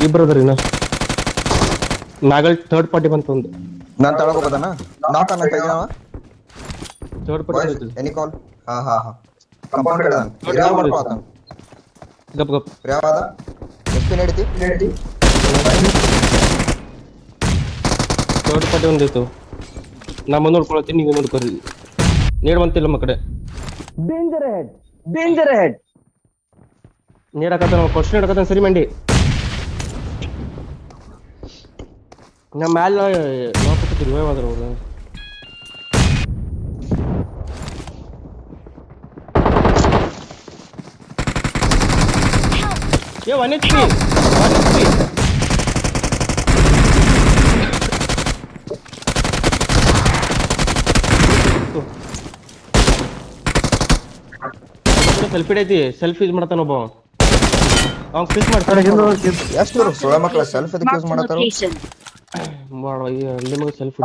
ಇಬ್ರು ಅದ್ರಿ ಇನ್ನ ಮ್ಯಾಗಲ್ ಥರ್ಡ್ ಪಾರ್ಟಿ ಬಂತು ಒಂದು ನಾನ್ ತಳಗ ಹೋಗೋದನ ನಾಕ್ ಅನ್ನ ತೆಗಿಯವ ಥರ್ಡ್ ಪಾರ್ಟಿ ಎನಿ ಕಾಲ್ ಹಾ ಕಂಪೌಂಡ್ ಇಡದನ ಇರಾವ ಮಾಡ್ಕೊತಾನ ಗಪ್ ಗಪ್ ಇರಾವದ ಎಷ್ಟು ನಡೀತಿ ಥರ್ಡ್ ಪಾರ್ಟಿ ಒಂದಿತ್ತು ನಾ ಮುಂದೆ ನೋಡ್ಕೊಳತ್ತೀನಿ ನೀವು ನೋಡ್ಕೊರಿ ನೀಡ್ ಬಂತಿಲ್ಲ ನಮ್ಮ ಕಡೆ ಡೇಂಜರ್ ಹೆಡ್ ನೀಡ್ ಹಾಕತ್ತ ಕ್ವಶನ್ ಹಿಡ್ಕತ್ತಾನ ಸರಿ ಮಂಡಿ ನಮ್ಮ ಮ್ಯಾಲ ನೋಡ್ಕೊತೀವಿ ರಿವೈವ್ ಆದ್ರ ಅವ್ರು ಏ 1 HP ಸೆಲ್ಫಿ ಐತಿ ಸೆಲ್ಫಿ ಯೂಸ್ ಮಾಡ್ತಾನ ಒಬ್ಬ ಅವ್ನು ಕ್ಲಿಕ್ ಮಾಡ್ತಾನೆ ಎಷ್ಟು ಸುಳ ಮಕ್ಕಳ ಸೆಲ್ಫ್ ಎದಕ್ಕೆ ಯೂಸ್ ಮಾಡತಾರ ನಿಮಗೆ ಸೆಲ್ಫಿ